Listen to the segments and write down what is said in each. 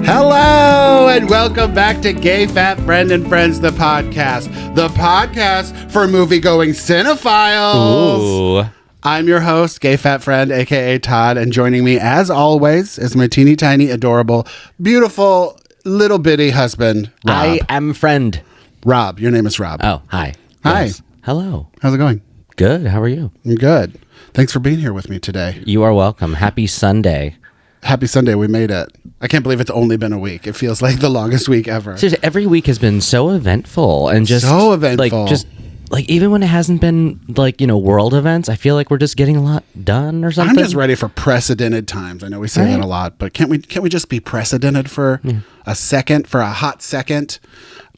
Hello and welcome back to GayFatFriend and Friends, the podcast for movie-going cinephiles. Ooh. I'm your host, GayFatFriend, aka Todd, and joining me, as always, is my teeny tiny, adorable, beautiful, little bitty husband, Rob. I am friend. Rob, your name is Rob. Oh, hi. Hi. Yes. Hello. How's it going? Good. How are you? I'm good. Thanks for being here with me today. You are welcome. Happy Sunday. Happy Sunday. We made it. I can't believe it's only been a week. It feels like the longest week ever. Seriously, every week has been so eventful and just so eventful. Like even when it hasn't been world events, I feel like we're just getting a lot done or something. I'm just ready for precedented times. I know we say that a lot, but can't we just be precedented for a second, for a hot second?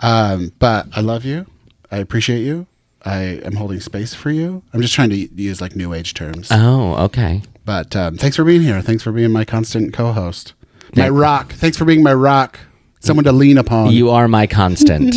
But I love you. I appreciate you. I am holding space for you. I'm just trying to use like new age terms. Oh, okay. But thanks for being here. Thanks for being my constant co-host. My rock. Thanks for being my rock. Someone to lean upon. You are my constant.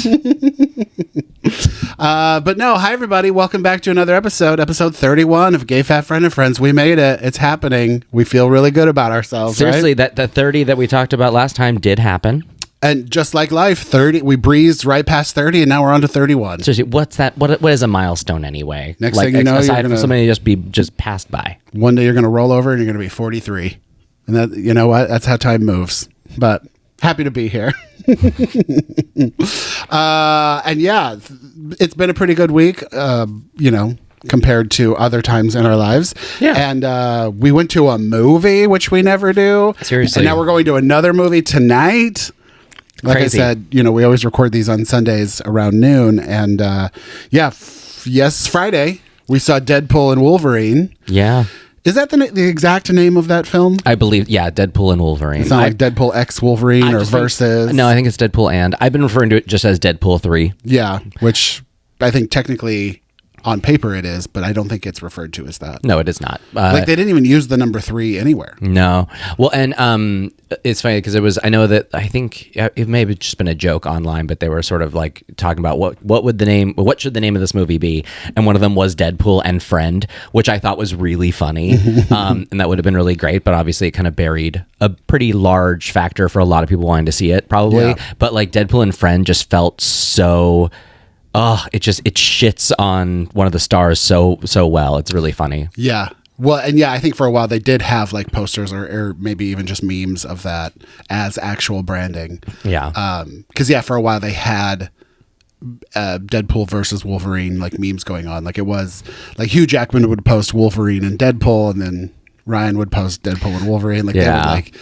But no, hi everybody. Welcome back to another episode 31 of GayFatFriend and Friends. We made it. It's happening. We feel really good about ourselves. Seriously, right? that 30 that we talked about last time did happen. And just like life, 30, we breezed right past 30 and now we're on to 31. Seriously, what's that? What is a milestone anyway? Next thing you know, aside from somebody just passed by. One day you're going to roll over and you're going to be 43. And that, you know what? That's how time moves. But happy to be here. And yeah, it's been a pretty good week, compared to other times in our lives. Yeah. And we went to a movie, which we never do. Seriously. And now we're going to another movie tonight. Like Crazy. I said, we always record these on Sundays around noon. And yes, Friday, we saw Deadpool and Wolverine. Yeah. Is that the exact name of that film? I believe, yeah, Deadpool and Wolverine. It's not like Deadpool X Wolverine or Versus. No, I think it's Deadpool and. I've been referring to it just as Deadpool 3. Yeah, which I think technically on paper it is, but I don't think it's referred to as that. No, it is not. Like they didn't even use the number 3 anywhere. No. Well, and it's funny because I know that I think it may have just been a joke online, but they were sort of like talking about what should the name of this movie be? And one of them was Deadpool and Friend, which I thought was really funny. And that would have been really great, but obviously it kind of buried a pretty large factor for a lot of people wanting to see it probably. Yeah. But like Deadpool and Friend just felt so... it shits on one of the stars so well. It's really funny. Yeah. Well, and yeah, I think for a while they did have like posters or maybe even just memes of that as actual branding. Yeah. Because for a while they had Deadpool versus Wolverine like memes going on. Like it was like Hugh Jackman would post Wolverine and Deadpool, and then Ryan would post Deadpool and Wolverine. Like they would like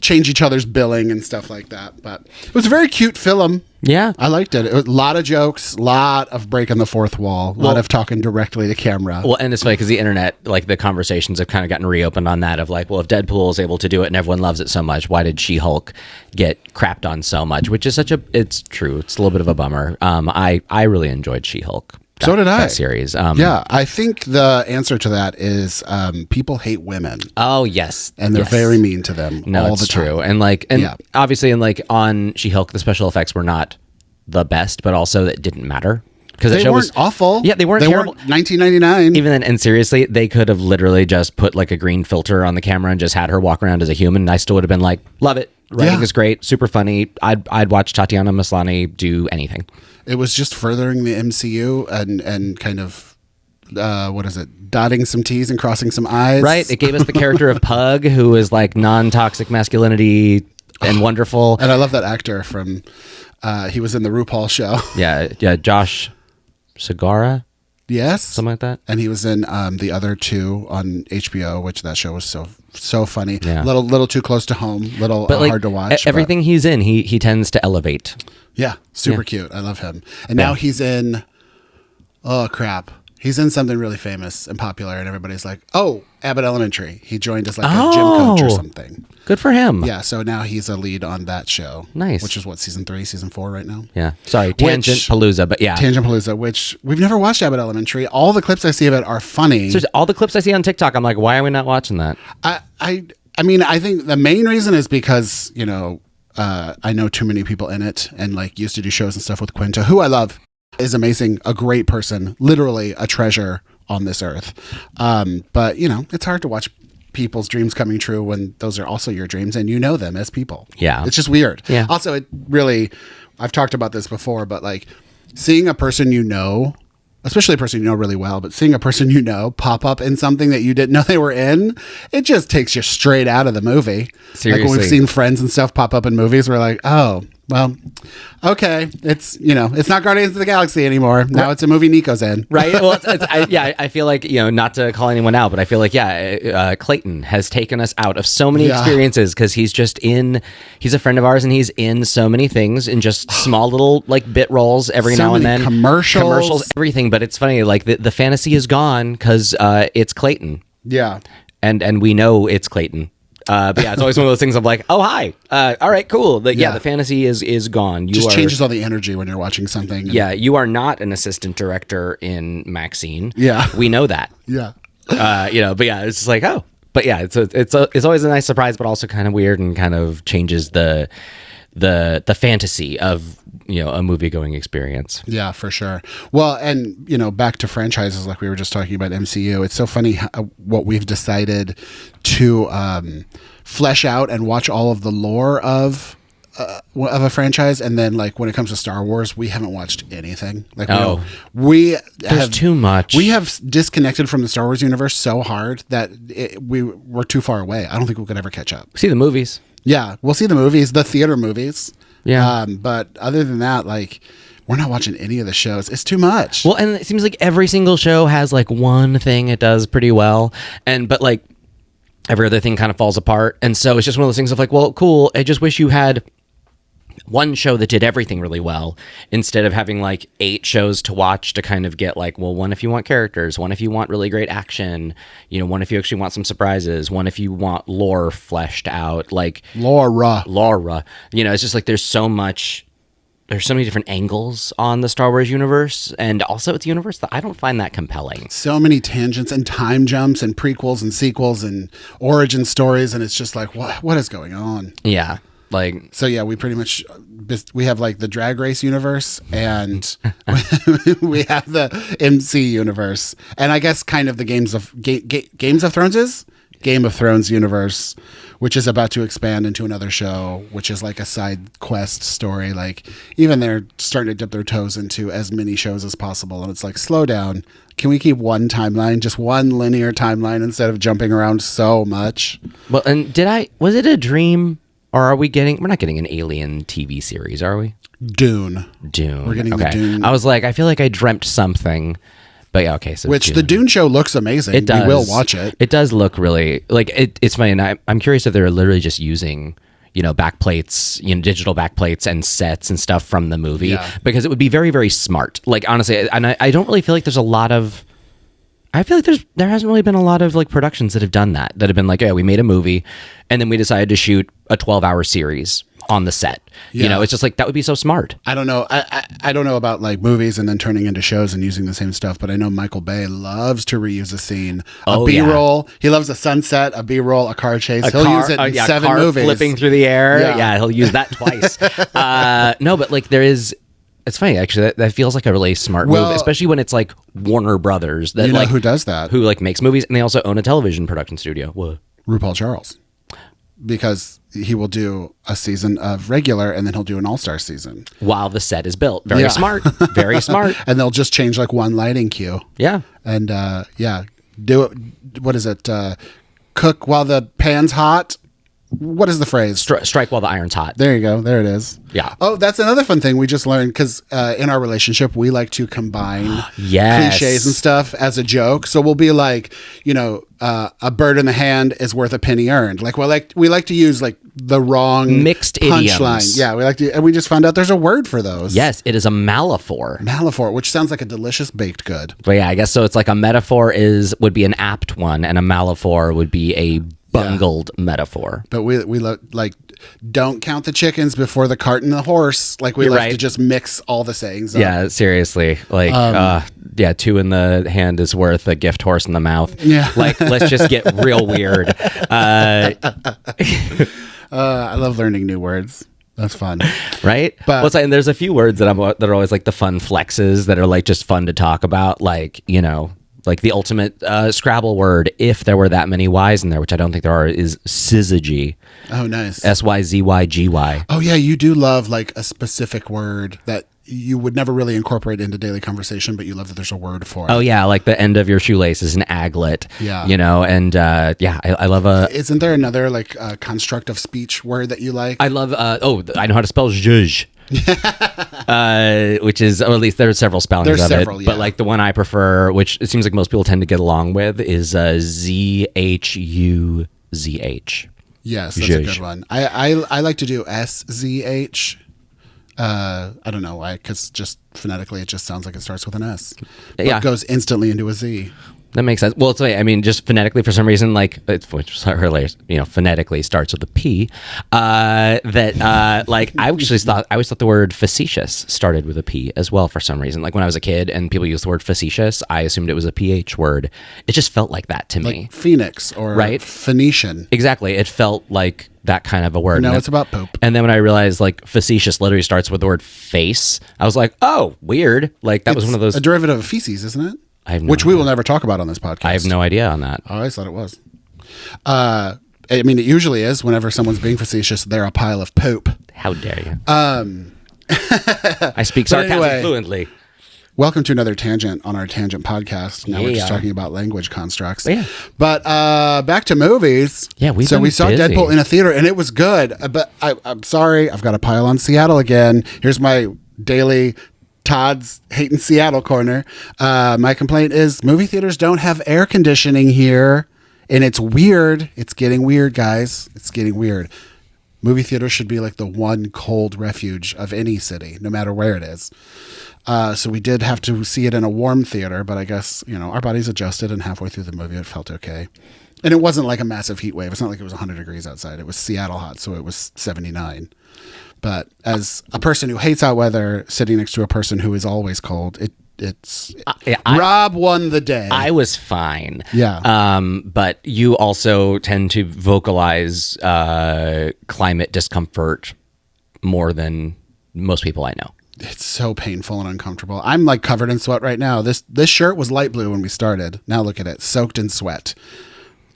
change each other's billing and stuff like that. But it was a very cute film. Yeah. I liked it. It was a lot of jokes, a lot of breaking the fourth wall, a lot of talking directly to camera. Well, and it's funny because the internet, like the conversations have kind of gotten reopened on that of like, well, if Deadpool is able to do it and everyone loves it so much, why did She-Hulk get crapped on so much? Which is it's true. It's a little bit of a bummer. I really enjoyed She-Hulk. So did I. That series. Yeah, I think the answer to that is people hate women. Oh, yes. And they're very mean to them all the time. True. And obviously, on She-Hulk, the special effects were not the best, but also it didn't matter. Because they weren't awful. Yeah, they weren't terrible. 1999. Even then, and seriously, they could have literally just put like a green filter on the camera and just had her walk around as a human. And I still would have been like, love it. Writing is great, super funny. I'd watch Tatiana Maslany do anything. It was just furthering the MCU and kind of dotting some T's and crossing some I's. Right. It gave us the character of Pug, who is like non-toxic masculinity and wonderful. And I love that actor from. He was in the RuPaul show. Yeah, Josh Segura. Yes, something like that. And he was in the other two on HBO, which that show was so funny. Yeah. Little too close to home. Hard to watch. Everything he's in, he tends to elevate. Yeah, super cute. I love him. And now he's in. Oh crap! He's in something really famous and popular, and everybody's like, "Oh, Abbott Elementary." He joined as like a gym coach or something. Good for him. Yeah, so now he's a lead on that show. Nice. Which is what, season 3, season 4 right now? Yeah. Sorry, Tangent Palooza, but yeah. Tangent Palooza, which we've never watched Abbott Elementary. All the clips I see of it are funny. So all the clips I see on TikTok, I'm like, why are we not watching that? I mean, I think the main reason is because, I know too many people in it and like used to do shows and stuff with Quinta, who I love, is amazing, a great person, literally a treasure on this earth. But, it's hard to watch people's dreams coming true when those are also your dreams and you know them as people. Yeah. It's just weird. Yeah. Also, it really, I've talked about this before, but like seeing a person you know, especially a person you know really well, but seeing a person you know pop up in something that you didn't know they were in, it just takes you straight out of the movie. Seriously. Like when we've seen friends and stuff pop up in movies, we're like, oh, well, okay, it's it's not Guardians of the Galaxy anymore. Now it's a movie Nico's in. Right. Well, I feel like, not to call anyone out, but I feel like, Clayton has taken us out of so many experiences because he's a friend of ours and he's in so many things in just small little like bit roles every now and then. Commercials, everything. But it's funny, like the fantasy is gone because it's Clayton. Yeah. And we know it's Clayton. But yeah, it's always one of those things of like, oh, hi. All right, cool. The fantasy is gone. Just changes all the energy when you're watching something. Yeah, you are not an assistant director in Maxine. Yeah. We know that. Yeah. But yeah, it's just like, oh. But yeah, it's always a nice surprise, but also kind of weird and kind of changes the fantasy of a movie going experience. Yeah, for sure. Well, and back to franchises like we were just talking about MCU. It's so funny what we've decided to flesh out and watch all of the lore of a franchise, and then like when it comes to Star Wars, we haven't watched anything. Like there's too much. We have disconnected from the Star Wars universe so hard that we're too far away. I don't think we could ever catch up. See the movies. Yeah, we'll see the movies, the theater movies. Yeah. But other than that, like, we're not watching any of the shows. It's too much. Well, and it seems like every single show has like one thing it does pretty well, but like every other thing kind of falls apart. And so it's just one of those things of like, well, cool. I just wish you had one show that did everything really well instead of having like 8 shows to watch to kind of get like, well, one if you want characters, one if you want really great action, one if you actually want some surprises, one if you want lore fleshed out, like Laura. It's just like there's so many different angles on the Star Wars universe, and also it's a universe that I don't find that compelling. So many tangents and time jumps and prequels and sequels and origin stories, and it's just like, what is going on? Yeah. So yeah, we pretty much we have like the Drag Race universe and we have the MC universe, and I guess kind of the Games of Thrones Game of Thrones universe, which is about to expand into another show, which is like a side quest story. Like even they're starting to dip their toes into as many shows as possible, and it's like, slow down. Can we keep one timeline, just one linear timeline instead of jumping around so much? Well, and was it a dream? Or we're not getting an Alien TV series, are we? Dune. We're getting the Dune. I was like, I feel like I dreamt something. But yeah, okay. So the Dune show looks amazing. It does. We will watch it. It does look really, like, it's funny. And I'm curious if they're literally just using, backplates, digital backplates and sets and stuff from the movie. Yeah. Because it would be very, very smart. Like, honestly, and I don't really feel like there's a lot of, I feel like there hasn't really been a lot of like productions that have done that have been like, yeah, we made a movie and then we decided to shoot a 12-hour series on the set. Yeah. It's just like, that would be so smart. I don't know. I don't know about like movies and then turning into shows and using the same stuff, but I know Michael Bay loves to reuse a scene, a B-roll. Yeah. He loves a sunset, a B-roll, a car chase. He'll use it in 7 car movies. Flipping through the air. Yeah, he'll use that twice. No, but like there is. It's funny, actually. That feels like a really smart move, especially when it's like Warner Brothers. That, you know who does that? Who like makes movies, and they also own a television production studio. What? RuPaul Charles. Because he will do a season of regular, and then he'll do an all-star season. While the set is built. Very smart. Very smart. And they'll just change like one lighting cue. Yeah. And do it. What is it? Cook while the pan's hot. What is the phrase? Strike while the iron's hot. There you go. There it is. Yeah. Oh, that's another fun thing we just learned, because in our relationship, we like to combine cliches and stuff as a joke. So we'll be like, a bird in the hand is worth a penny earned. Like we like to use like the wrong mixed punchline. idioms. Yeah, and we just found out there's a word for those. Yes, it is a malaphor. Malaphor, which sounds like a delicious baked good. But yeah, I guess so. It's like a metaphor would be an apt one, and a malaphor would be a bungled metaphor. But we like don't count the chickens before the cart and the horse. Like we like to just mix all the sayings up. Yeah, seriously. Like 2 in the hand is worth a gift horse in the mouth. Yeah. Like let's just get real weird. I love learning new words. That's fun. Right? But and there's a few words that are always like the fun flexes that are like just fun to talk about, like, Like the ultimate Scrabble word, if there were that many Y's in there, which I don't think there are, is syzygy. Oh, nice. SYZYGY. Oh, yeah. You do love like a specific word that you would never really incorporate into daily conversation, but you love that there's a word for it. Oh, yeah. Like the end of your shoelace is an aglet. Yeah. You know, and I love Isn't there another like construct of speech word that you like? I love, I know how to spell zhuzh. Which is, or at least there are several spellings There's of several, it, yeah. but like the one I prefer, which it seems like most people tend to get along with, is ZHUZH. Yes, that's a good one. I like to do SZH. I don't know why, because just phonetically it just sounds like it starts with an S. But Yeah. it goes instantly into a Z. That makes sense. Well, it's like, I mean, just phonetically for some reason, like, which phonetically starts with a P. Like, I always thought the word facetious started with a P as well for some reason. Like when I was a kid and people used the word facetious, I assumed it was a PH word. It just felt like that to me. Like Phoenix or Right? Phoenician. Exactly. It felt like that kind of a word. No, And it's about poop. And then when I realized like facetious literally starts with the word face, I was like, oh, weird. Like that was one of those. A derivative of feces, isn't it? I have no Which we idea. will never talk about on this podcast. I have no idea on that. I always thought it was. I mean, it usually is. Whenever someone's being facetious, they're a pile of poop. How dare you? I speak sarcasm anyway. fluently. Welcome to another tangent on our Tangent podcast. Now we're just Yeah. talking about language constructs. Yeah. But back to movies. Yeah, we've So been we saw busy. Deadpool in a theater, and it was good. But I'm sorry, I've got to pile on Seattle again. Here's my daily Todd's hating Seattle corner. My complaint is movie theaters don't have air conditioning here, and it's weird. It's getting weird, guys. It's getting weird. Movie theaters should be like the one cold refuge of any city, no matter where it is. So we did have to see it in a warm theater, but I guess, our bodies adjusted, and halfway through the movie, it felt okay. And it wasn't like a massive heat wave. It's not like it was 100 degrees outside. It was Seattle hot, so it was 79. But as a person who hates hot weather, sitting next to a person who is always cold, Rob won the day. I was fine. Yeah. But you also tend to vocalize climate discomfort more than most people I know. It's so painful and uncomfortable. I'm like covered in sweat right now. This shirt was light blue when we started. Now look at it, soaked in sweat.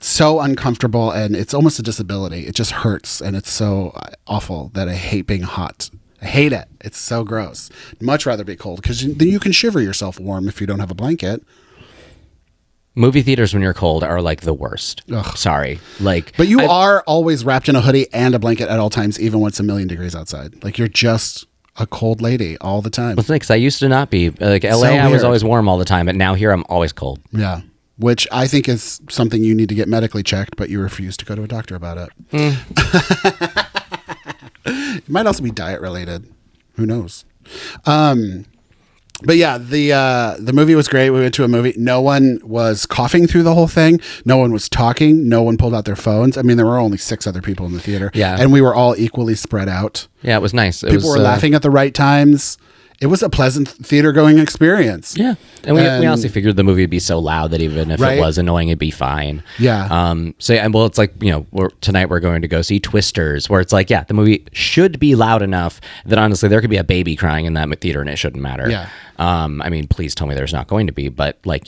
So uncomfortable, and it's almost a disability. It just hurts, and it's so awful that I hate being hot. I hate it. It's so gross. Much rather be cold, because then you can shiver yourself warm if you don't have a blanket. Movie theaters when you're cold are like the worst. Ugh. Sorry. But you are always wrapped in a hoodie and a blanket at all times, even when it's 1,000,000 degrees outside. Like you're just a cold lady all the time. Well, thanks. I used to not be. Like LA, I was weird. always warm all the time, but now here I'm always cold. Yeah. Which I think is something you need to get medically checked, but you refuse to go to a doctor about it. It might also be diet related. Who knows? But yeah, the movie was great. We went to a movie. No one was coughing through the whole thing. No one was talking. No one pulled out their phones. I mean, there were only 6 other people in the theater. Yeah. And we were all equally spread out. Yeah, it was nice. People were laughing at the right times. It was a pleasant theater going experience. Yeah. And we honestly figured the movie would be so loud that even if Right? it was annoying, it'd be fine. Yeah. So yeah, well, it's like, tonight we're going to go see Twisters, where it's like, yeah, the movie should be loud enough that honestly there could be a baby crying in that theater and it shouldn't matter. Yeah. I mean, please tell me there's not going to be, but like,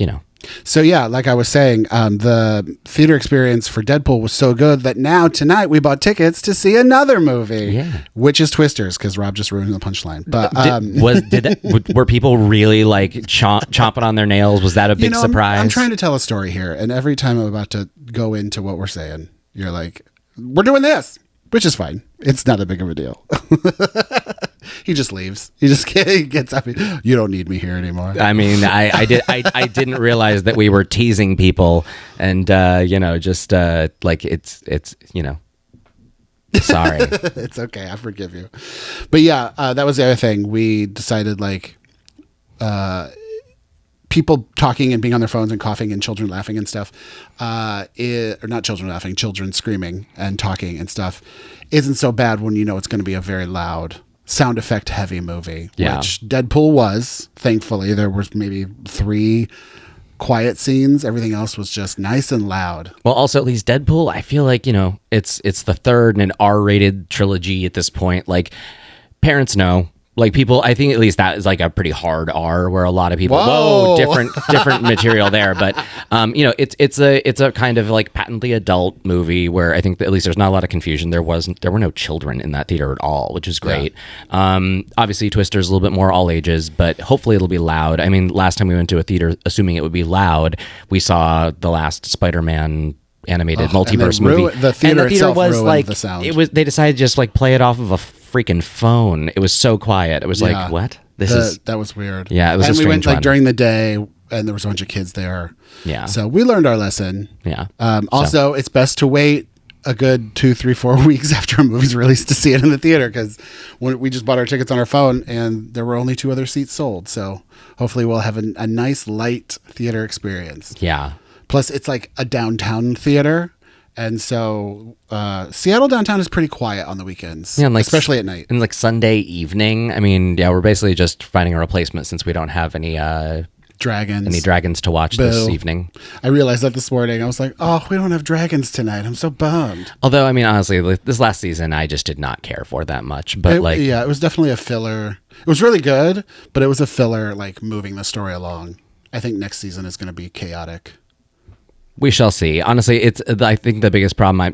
So yeah, like I was saying, the theater experience for Deadpool was so good that now tonight we bought tickets to see another movie, which is Twisters, because Rob just ruined the punchline. But were people really like chomping on their nails? Was that a big surprise? I'm trying to tell a story here, and every time I'm about to go into what we're saying, you're like, "We're doing this," which is fine. It's not that big of a deal. He just leaves. He just gets up. You don't need me here anymore. I mean, I didn't realize that we were teasing people, and just like it's sorry. It's okay. I forgive you. But yeah, that was the other thing. We decided like people talking and being on their phones and coughing and children laughing and stuff, or not children laughing, children screaming and talking and stuff isn't so bad when you know it's going to be a very loud, sound effect heavy movie, which Deadpool was. Thankfully, there was maybe 3 quiet scenes. Everything else was just nice and loud. Well, also at least Deadpool, I feel like it's the third in an R-rated trilogy at this point. Like parents know, Like people, I think at least that is like a pretty hard R, where a lot of people, Whoa. different material there. But it's a kind of like patently adult movie where I think that at least there's not a lot of confusion. There were no children in that theater at all, which is great. Yeah. Obviously, Twister's a little bit more all ages, but hopefully it'll be loud. I mean, last time we went to a theater, assuming it would be loud, we saw the last Spider-Man animated multiverse movie. The theater itself was ruined like the sound. They decided to just like play it off of a freaking phone. It was so quiet. It was like, what? That was weird. Yeah, it was and a we strange went like one. during the day, and there was a bunch of kids there. Yeah. So we learned our lesson. Yeah. Also, it's best to wait a good 2, 3, 4 weeks after a movie's released to see it in the theater, because we just bought our tickets on our phone and there were only 2 other seats sold. So hopefully we'll have a nice light theater experience. Yeah. Plus, it's like a downtown theater. And so Seattle downtown is pretty quiet on the weekends, Yeah, and like, especially at night. And like Sunday evening, I mean, yeah, we're basically just finding a replacement since we don't have any dragons to watch this evening. I realized that this morning. I was like, oh, we don't have dragons tonight. I'm so bummed. Although, I mean, honestly, this last season, I just did not care for that much. But it was definitely a filler. It was really good, but it was a filler, like moving the story along. I think next season is going to be chaotic. We shall see. Honestly, I think the biggest problem,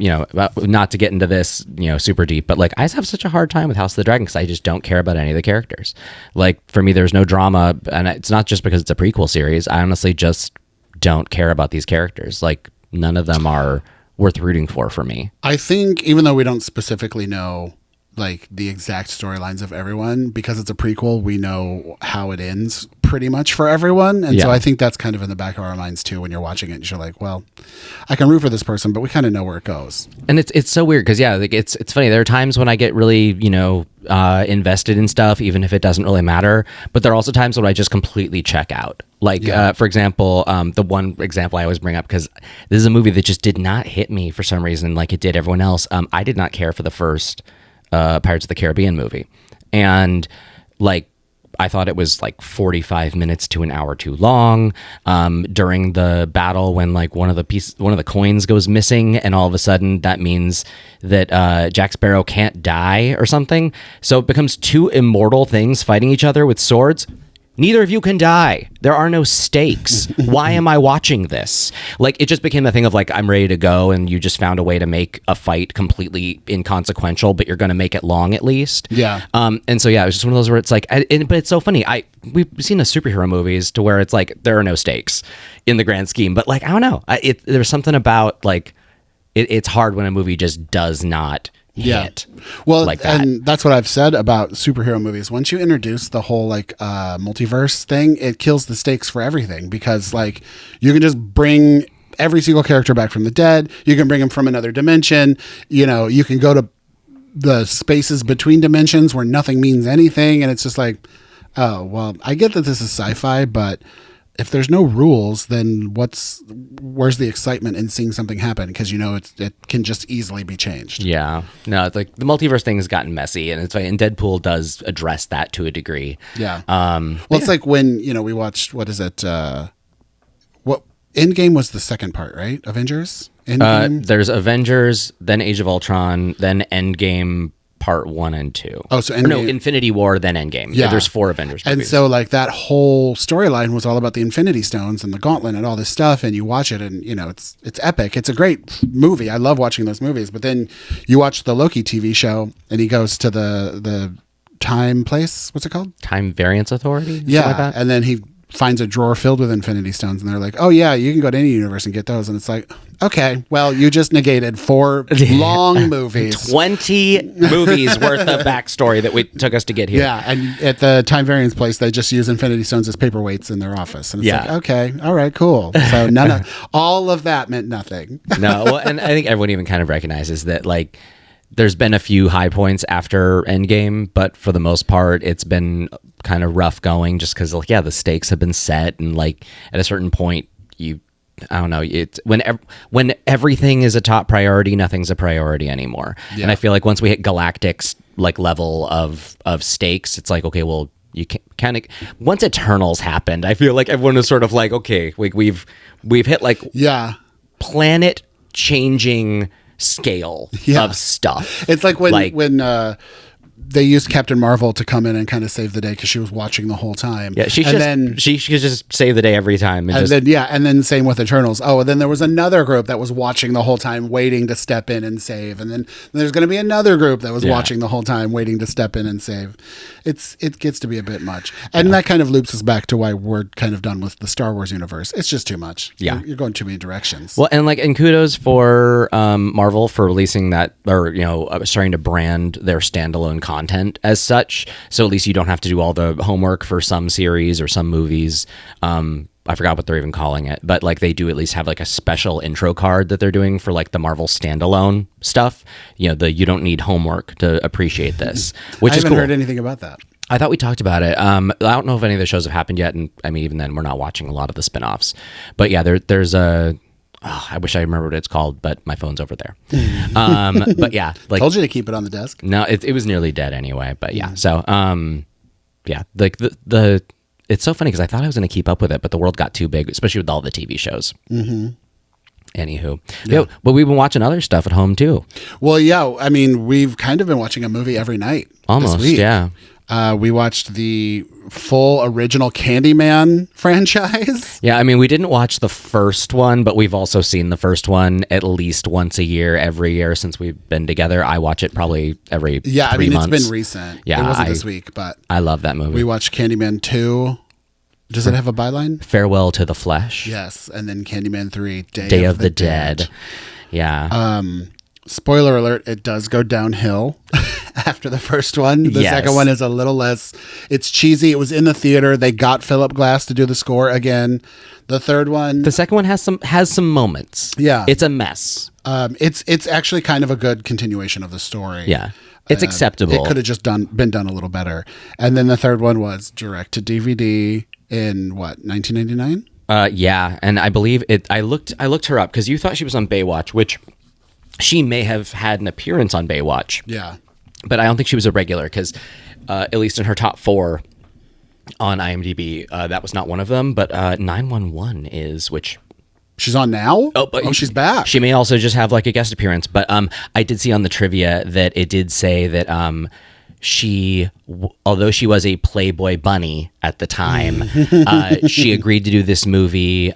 not to get into this, super deep, but like I just have such a hard time with House of the Dragon because I just don't care about any of the characters. Like for me, there's no drama, and it's not just because it's a prequel series. I honestly just don't care about these characters. Like none of them are worth rooting for me. I think even though we don't specifically know like the exact storylines of everyone, because it's a prequel, we know how it ends pretty much for everyone. And so I think that's kind of in the back of our minds too when you're watching it, and you're like, well, I can root for this person, but we kind of know where it goes. And it's so weird because like it's funny. There are times when I get really invested in stuff, even if it doesn't really matter, but there are also times when I just completely check out. Like for example, the one example I always bring up, because this is a movie that just did not hit me for some reason like it did everyone else. I did not care for the first Pirates of the Caribbean movie, and like I thought it was like 45 minutes to an hour too long. During the battle, when like one of the coins goes missing, and all of a sudden that means that Jack Sparrow can't die or something, so it becomes 2 immortal things fighting each other with swords. Neither of you can die. There are no stakes. Why am I watching this? Like, it just became a thing of like, I'm ready to go, and you just found a way to make a fight completely inconsequential, but you're going to make it long at least. Yeah. And so, yeah, it was just one of those where it's like, but it's so funny. We've seen the superhero movies to where it's like, there are no stakes in the grand scheme, but like, I don't know. There's something about like, it's hard when a movie just does not hit. Well, like that. And that's what I've said about superhero movies. Once you introduce the whole like multiverse thing, it kills the stakes for everything, because like you can just bring every single character back from the dead. You can bring them from another dimension. You can go to the spaces between dimensions where nothing means anything, and it's just like, oh well, I get that this is sci-fi, but if there's no rules, then where's the excitement in seeing something happen? Because it can just easily be changed. Yeah, no, it's like the multiverse thing has gotten messy, and it's like, and Deadpool does address that to a degree. Yeah. It's like when we watched, what is it? What Endgame was the second part, right? Avengers. Endgame? There's Avengers, then Age of Ultron, then Endgame. Part 1 and 2. Oh, so Infinity War, then Endgame. Yeah, there's 4 Avengers movies. And so like that whole storyline was all about the Infinity Stones and the Gauntlet and all this stuff. And you watch it, and it's epic. It's a great movie. I love watching those movies. But then you watch the Loki TV show, and he goes to the time place. What's it called? Time Variance Authority. Yeah, like that? And then he finds a drawer filled with Infinity Stones, and they're like, oh yeah, you can go to any universe and get those. And it's like, okay, well, you just negated 4 long movies. 20 movies worth of backstory that took us to get here. Yeah, and at the Time Variance place, they just use Infinity Stones as paperweights in their office. And it's like, okay, all right, cool. So all of that meant nothing. No, well, and I think everyone even kind of recognizes that, like, there's been a few high points after Endgame, but for the most part, it's been kind of rough going, just because, like, the stakes have been set, and like at a certain point, I don't know. It's when everything is a top priority, nothing's a priority anymore. Yeah. And I feel like once we hit Galactic's like level of stakes, it's like, okay, well, you can kind of, once Eternals happened, I feel like everyone was sort of like, okay, we've hit like planet changing scale of stuff. It's like when they used Captain Marvel to come in and kind of save the day because she was watching the whole time. Yeah, she could just save the day every time. And then same with Eternals. Oh, and then there was another group that was watching the whole time, waiting to step in and save. And then there's going to be another group that was watching the whole time, waiting to step in and save. It gets to be a bit much. And that kind of loops us back to why we're kind of done with the Star Wars universe. It's just too much. Yeah. You're going too many directions. Well, and kudos for Marvel for releasing that, or, starting to brand their standalone content as such. So at least you don't have to do all the homework for some series or some movies. I forgot what they're even calling it, but like they do at least have like a special intro card that they're doing for like the Marvel standalone stuff. You don't need homework to appreciate this, which is cool. I haven't heard anything about that. I thought we talked about it. I don't know if any of the shows have happened yet. And I mean, even then we're not watching a lot of the spinoffs, but yeah, there's a, I wish I remember what it's called, but my phone's over there. But yeah, like told you to keep it on the desk. No, it was nearly dead anyway, but yeah. So, yeah, like the it's so funny because I thought I was going to keep up with it, but the world got too big, especially with all the TV shows. Mm-hmm. Anywho, but we've been watching other stuff at home too. Well, yeah, I mean, we've kind of been watching a movie every night. Almost, this week. Yeah. We watched the full original Candyman franchise. Yeah, I mean, we didn't watch the first one, but we've also seen the first one at least once a year, every year since we've been together. I watch it probably every 3 months. It's been recent. Yeah, it wasn't this week, but I love that movie. We watched Candyman 2. Does it have a byline? Farewell to the Flesh. Yes, and then Candyman 3, Day of the Dead. Yeah. Spoiler alert, it does go downhill after the first one. The second one is a little less, it's cheesy. It was in the theater. They got Philip Glass to do the score again. The third one. The second one has some moments. Yeah. It's a mess. It's actually kind of a good continuation of the story. Yeah. It's acceptable. It could have just been done a little better. And then the third one was direct to DVD in 1999? Yeah, and I believe it. I looked her up because you thought she was on Baywatch, which she may have had an appearance on Baywatch. Yeah, but I don't think she was a regular because, at least in her top 4 on IMDb, that was not one of them. But 911 is, which she's on now. Oh, she's back. She may also just have like a guest appearance. But I did see on the trivia that it did say that although she was a Playboy bunny at the time, she agreed to do this movie,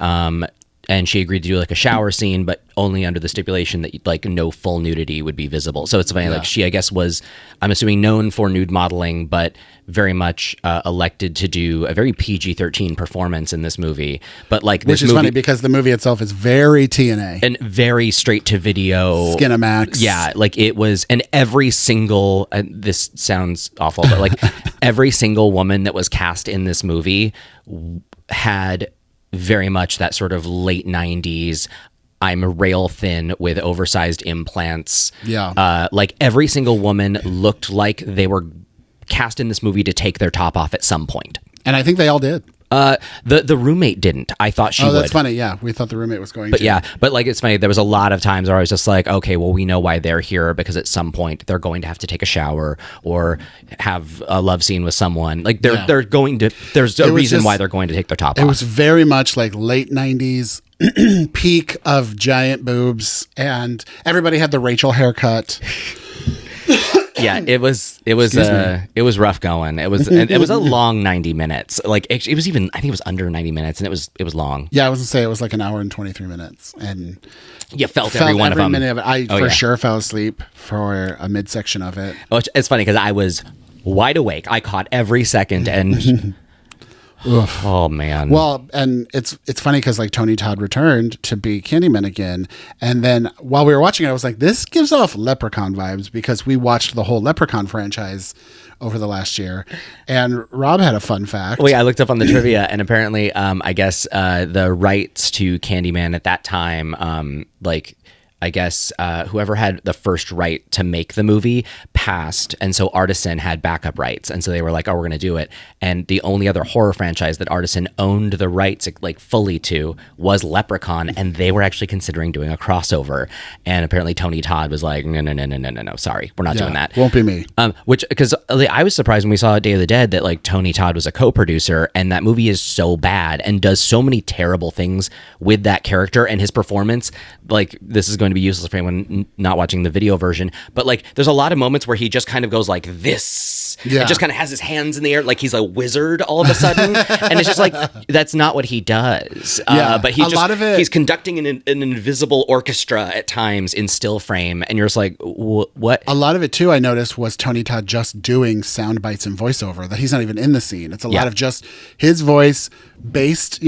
and she agreed to do like a shower scene, but only under the stipulation that like no full nudity would be visible. So it's funny, like she, I guess, was, I'm assuming, known for nude modeling, but very much elected to do a very PG-13 performance in this movie. But like this, which is funny because the movie itself is very TNA and very straight to video, Skinamax. Yeah, like it was, and every single. This sounds awful, but like every single woman that was cast in this movie had very much that sort of late 90s, I'm rail thin with oversized implants. Yeah. Like every single woman looked like they were cast in this movie to take their top off at some point. And I think they all did. The roommate didn't. I thought she would. Oh, that's funny. Yeah, we thought the roommate was going to. But yeah, but like it's funny. There was a lot of times where I was just like, okay, well, we know why they're here because at some point they're going to have to take a shower or have a love scene with someone. Like they're going to. There's a reason why they're going to take their top off. It was very much like late 90s peak of giant boobs, and everybody had the Rachel haircut. Yeah, it was rough going. It was a long 90 minutes. Like it was even, I think it was under 90 minutes, and it was long. Yeah, I was gonna say it was like an hour and 23 minutes, and you felt every one of them. Minute of it. I sure fell asleep for a midsection of it. Which it's funny because I was wide awake. I caught every second, and oh man. Well, and it's funny because like Tony Todd returned to be Candyman again, and then while we were watching it, I was like, this gives off Leprechaun vibes because we watched the whole Leprechaun franchise over the last year. And Rob had a fun fact. Well, yeah, I looked up on the trivia, and apparently, I guess the rights to Candyman at that time, I guess whoever had the first right to make the movie passed, and so Artisan had backup rights, and so they were like, "Oh, we're going to do it." And the only other horror franchise that Artisan owned the rights like fully to was Leprechaun, and they were actually considering doing a crossover. And apparently, Tony Todd was like, "No, sorry, we're not doing that. Won't be me." Which because I was surprised when we saw Day of the Dead that like Tony Todd was a co-producer, and that movie is so bad and does so many terrible things with that character and his performance. Like this is going to be useless for anyone not watching the video version. But like, there's a lot of moments where he just kind of goes like this, and just kind of has his hands in the air like he's a wizard all of a sudden, and it's just like that's not what he does. But he's conducting an invisible orchestra at times in still frame, and you're just like, what? A lot of it too, I noticed, was Tony Todd just doing sound bites and voiceover. That he's not even in the scene. It's a lot of just his voice based,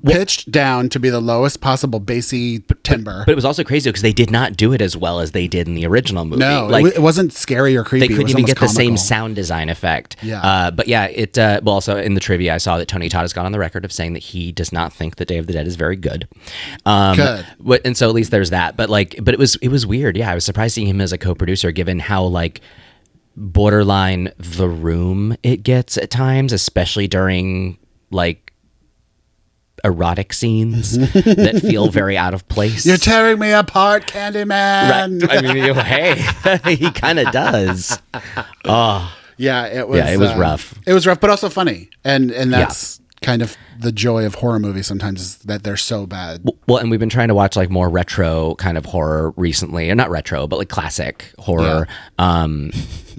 pitched down to be the lowest possible bassy timbre. But it was also crazy because they did not do it as well as they did in the original movie. No, like, it wasn't scary or creepy. They couldn't even get comical. the same sound design effect. Yeah. But yeah, well, also in the trivia, I saw that Tony Todd has gone on the record of saying that he does not think that Day of the Dead is very good. Good. And so at least there's that. But it was weird. Yeah, I was surprised seeing him as a co-producer, given how like borderline The Room it gets at times, especially during like erotic scenes that feel very out of place. You're tearing me apart, Candyman. Right. I mean, hey, he kind of does. Oh, yeah, it was. Yeah, it was rough. It was rough, but also funny, and that's kind of the joy of horror movies sometimes, is that they're so bad. Well, and we've been trying to watch like more retro kind of horror recently, or not retro, but like classic horror. Yeah.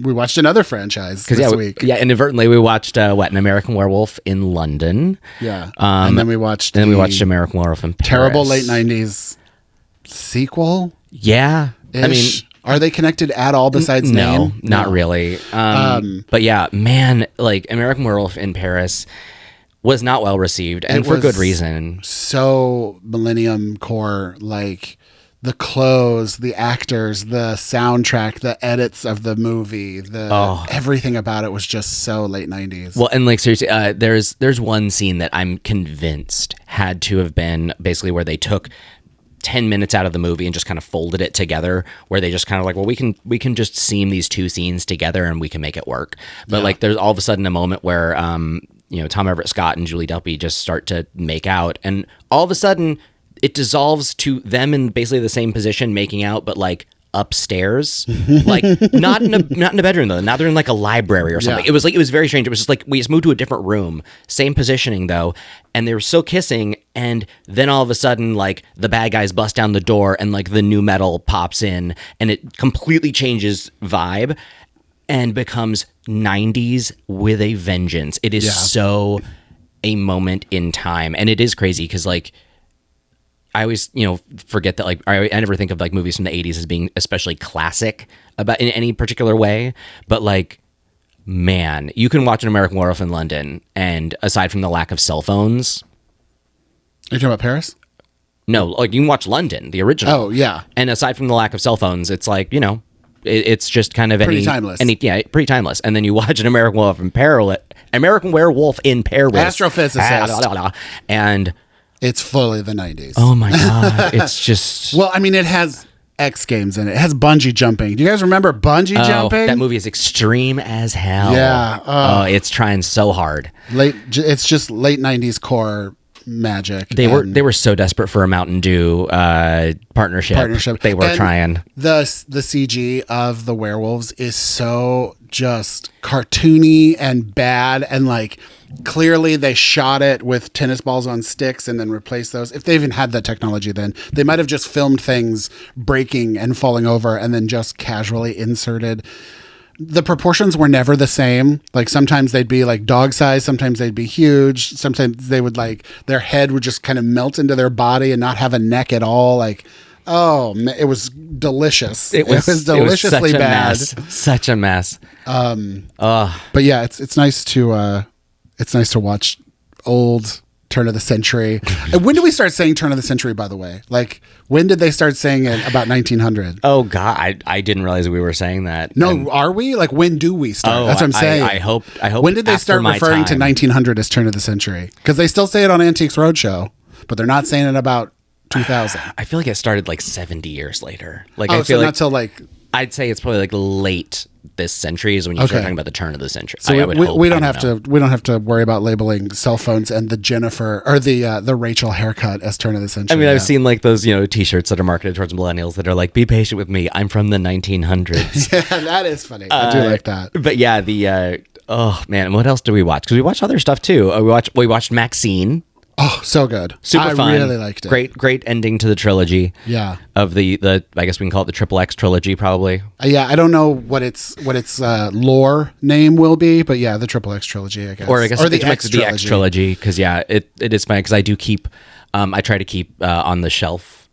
We watched another franchise this week. Yeah, inadvertently we watched An American Werewolf in London. Yeah, and then we watched American Werewolf in Paris. Terrible late 90s sequel. Yeah, I mean, are they connected at all besides no, name? Not really. But yeah, man, like American Werewolf in Paris was not well received, and for good reason. So Millennium Core, like the clothes, the actors, the soundtrack, the edits of the movie, everything about it was just so late 90s. Well, and like seriously, there's one scene that I'm convinced had to have been basically where they took 10 minutes out of the movie and just kind of folded it together, where they just kind of like, well, we can just seam these two scenes together and we can make it work. But like there's all of a sudden a moment where Tom Everett Scott and Julie Delpy just start to make out, and all of a sudden it dissolves to them in basically the same position making out, but like upstairs, like not in a bedroom though. Now they're in like a library or something. Yeah. It was very strange. It was just like we just moved to a different room, same positioning though, and they were still kissing, and then all of a sudden like the bad guys bust down the door and like the new metal pops in, and it completely changes vibe and becomes 90s with a vengeance. It is so a moment in time, and it is crazy because like I always, forget that like I never think of like movies from the 80s as being especially classic about in any particular way, but like, man, you can watch An American Werewolf in London, and aside from the lack of cell phones, are you talking about Paris? No, like you can watch London, the original. Oh yeah, and aside from the lack of cell phones, it's like it's just kind of pretty timeless. Pretty timeless. And then you watch An American Werewolf in Paris, astrophysicist, and it's fully the 90s. Oh my God. It's just... Well, I mean, it has X Games in it. It has bungee jumping. Do you guys remember bungee jumping? That movie is extreme as hell. Yeah. It's trying so hard. It's just late 90s core magic. They were so desperate for a Mountain Dew partnership. They were trying. The CG of the werewolves is so just cartoony and bad, and like clearly they shot it with tennis balls on sticks and then replaced those. If they even had that technology then, they might have just filmed things breaking and falling over and then just casually inserted. The proportions were never the same. Like sometimes they'd be like dog size, sometimes they'd be huge, sometimes they would like their head would just kind of melt into their body and not have a neck at all. Like, oh, it was delicious. It was deliciously bad. Such a mess. But yeah, it's nice to watch old turn of the century. When did we start saying turn of the century, by the way? Like, when did they start saying it about 1900? Oh, God. I didn't realize we were saying that. No, are we? Like, when do we start? That's what I'm saying. I hope. When did they start referring to 1900 as turn of the century? Because they still say it on Antiques Roadshow, but they're not saying it about 2000. I feel like it started like 70 years later. Like, I feel like not till like... I'd say it's probably like late this century is when you start talking about the turn of the century. So we don't have to worry about labeling cell phones and the Jennifer or the Rachel haircut as turn of the century. I mean, I've seen like those T-shirts that are marketed towards millennials that are like, "Be patient with me, I'm from the 1900s." Yeah, that is funny. I do like that. But yeah, oh man, what else do we watch? Because we watched other stuff too. We watched Maxine. Oh, so good. Super fun. I really liked it. Great ending to the trilogy. Yeah. Of the I guess we can call it the Triple X trilogy, probably. Yeah, I don't know what its lore name will be, but yeah, the Triple X trilogy, I guess. Or I guess the X trilogy, because it is fun because I do keep I try to keep on the shelf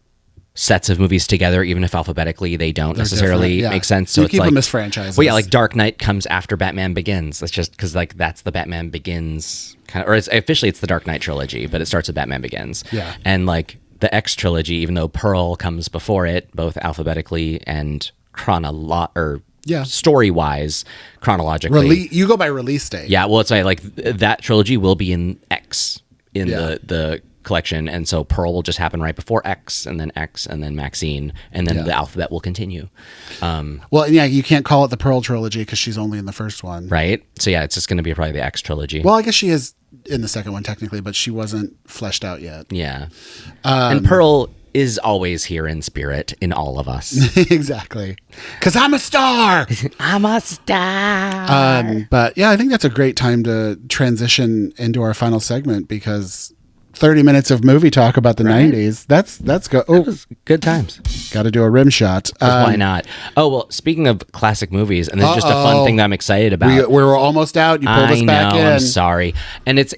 sets of movies together, even if alphabetically they don't necessarily make sense. So you it's keep like them as franchises. Well, yeah, like Dark Knight comes after Batman Begins. That's just because like that's the Batman Begins kind of, or officially it's the Dark Knight trilogy, but it starts with Batman Begins. Yeah, and like the X trilogy, even though Pearl comes before it, both alphabetically and story wise, chronologically. You go by release date. Yeah, well, it's like that trilogy will be in X in the collection, and so Pearl will just happen right before X, and then Maxine, and then the alphabet will continue. Well, yeah, you can't call it the Pearl trilogy because she's only in the first one, right? So yeah, it's just going to be probably the X trilogy. Well, I guess she is in the second one technically, but she wasn't fleshed out yet. Yeah, and Pearl is always here in spirit in all of us. Exactly, because I'm a star. I'm a star. But yeah, I think that's a great time to transition into our final segment because 30 minutes of movie talk about the 90s. That's good. Oh, that was good times. Got to do a rim shot. Why not? Oh, well, speaking of classic movies, and there's just a fun thing that I'm excited about. We were almost out. You pulled us back in. I'm sorry. And it's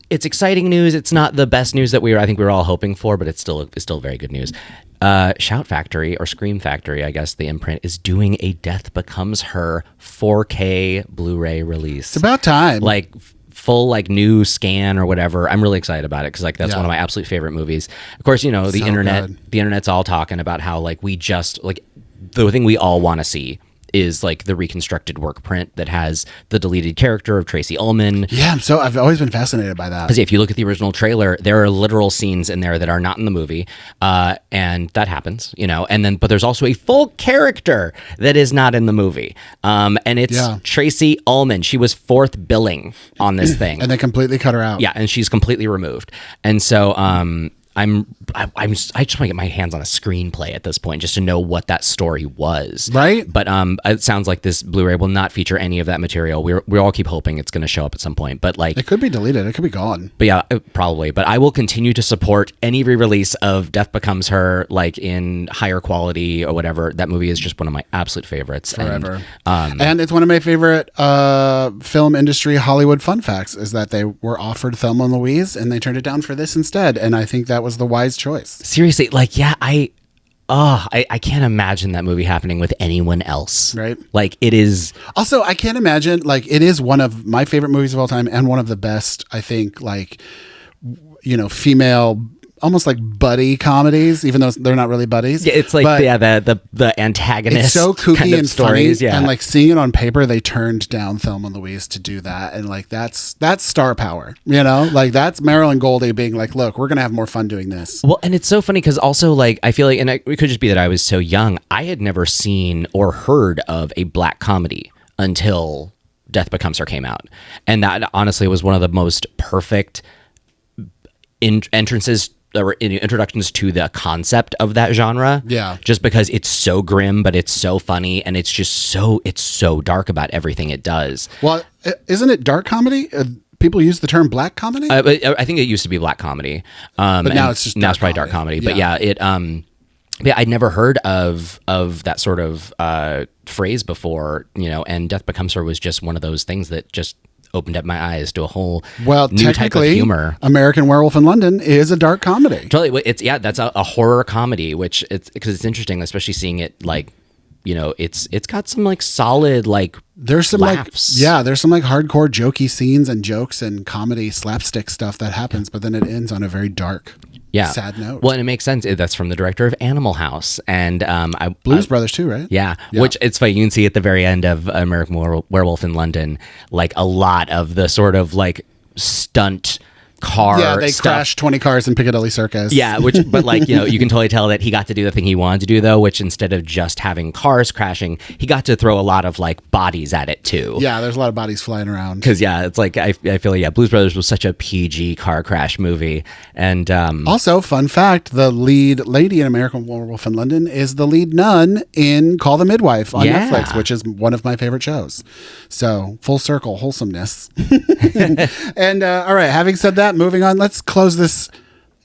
exciting news. It's not the best news that I think we were all hoping for, but it's still very good news. Shout Factory or Scream Factory, I guess the imprint, is doing a Death Becomes Her 4K Blu-ray release. It's about time. Like full like new scan or whatever. I'm really excited about it because like that's one of my absolute favorite movies. Of course, the internet's all talking about how like we just like the thing we all want to see is like the reconstructed work print that has the deleted character of Tracy Ullman. Yeah, I've always been fascinated by that. Because if you look at the original trailer, there are literal scenes in there that are not in the movie, and that happens, but there's also a full character that is not in the movie, and it's Tracy Ullman. She was fourth billing on this thing, and they completely cut her out. Yeah, and she's completely removed, and so I just want to get my hands on a screenplay at this point just to know what that story was. Right. But it sounds like this Blu-ray will not feature any of that material. We all keep hoping it's going to show up at some point, but like it could be deleted. It could be gone. But yeah, probably. But I will continue to support any re-release of Death Becomes Her, like in higher quality or whatever. That movie is just one of my absolute favorites. Forever. And it's one of my favorite film industry Hollywood fun facts is that they were offered Thelma and Louise and they turned it down for this instead. And I think that was the wise choice. Seriously, like, yeah, I can't imagine that movie happening with anyone else. Right. Like it is. Also, I can't imagine, like, it is one of my favorite movies of all time and one of the best, I think, like, female, almost like buddy comedies, even though they're not really buddies. Yeah, it's like the antagonist. It's so kooky kind of and stories, funny, and like seeing it on paper, they turned down Thelma and Louise to do that, and like that's star power, like that's Marilyn Goldie being like, look, we're gonna have more fun doing this. Well, and it's so funny because also like I feel like, and it could just be that I was so young, I had never seen or heard of a black comedy until Death Becomes Her came out, and that honestly was one of the most perfect entrances or introductions to the concept of that genre. Yeah. Just because it's so grim, but it's so funny, and it's so dark about everything it does. Well, isn't it dark comedy? People use the term black comedy? I think it used to be black comedy. But now it's just probably dark comedy. But yeah, I'd never heard of that sort of phrase before, and Death Becomes Her was just one of those things that just opened up my eyes to a whole new type of humor. American Werewolf in London is a dark comedy. Totally, that's a horror comedy, which because it's interesting, especially seeing it like, it's got some like solid like there's some laughs. There's some like hardcore jokey scenes and jokes and comedy slapstick stuff that happens, but then it ends on a very dark. Yeah. Sad note. Well, and it makes sense. That's from the director of Animal House and Blues Brothers too, right? Yeah, which it's funny. You can see at the very end of American Werewolf in London, like a lot of the sort of like stunt car. Yeah, they stuff. crashed 20 cars in Piccadilly Circus. Yeah, but like, you can totally tell that he got to do the thing he wanted to do though, which instead of just having cars crashing, he got to throw a lot of like bodies at it too. Yeah, there's a lot of bodies flying around. Because it's like I feel like Blues Brothers was such a PG car crash movie, and also fun fact: the lead lady in American Werewolf in London is the lead nun in Call the Midwife on Netflix, which is one of my favorite shows. So full circle wholesomeness. And all right, having said that, that, moving on. Let's close this